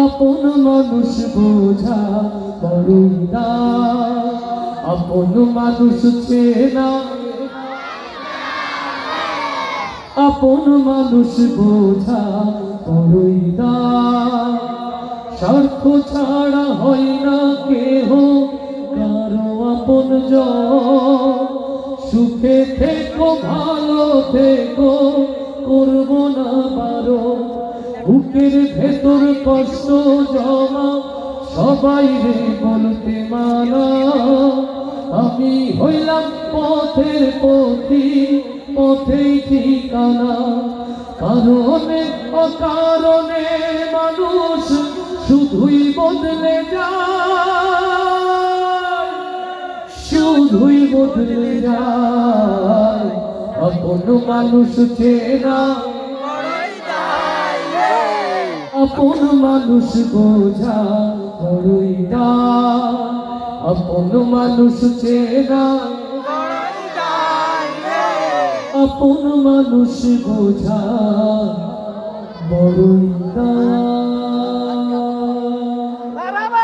আপন মানুষ বোঝা বড়ই দায়, আপন মানুষ চেনা, আপন মানুষ বোঝা বড়ই দায়। স্বার্থ ছাড়া হয় না কেহ কারো আপনজন, সুখে থেকো ভালো থেকো করব না বারণ, বুকের ভেতর কষ্ট জমা সবাই রে বলতে মানা। আমি হইলাম পথের পথি, পথেই ঠিকানা, কারণে অকারণে মানুষ শুধুই বদলে যায়, শুধুই বদলে যায়। আপন মানুষ চেনা, আপন মানুষ বোঝা বড়ই দায়, আপন মানুষ চেনা, আপন মানুষ বোঝা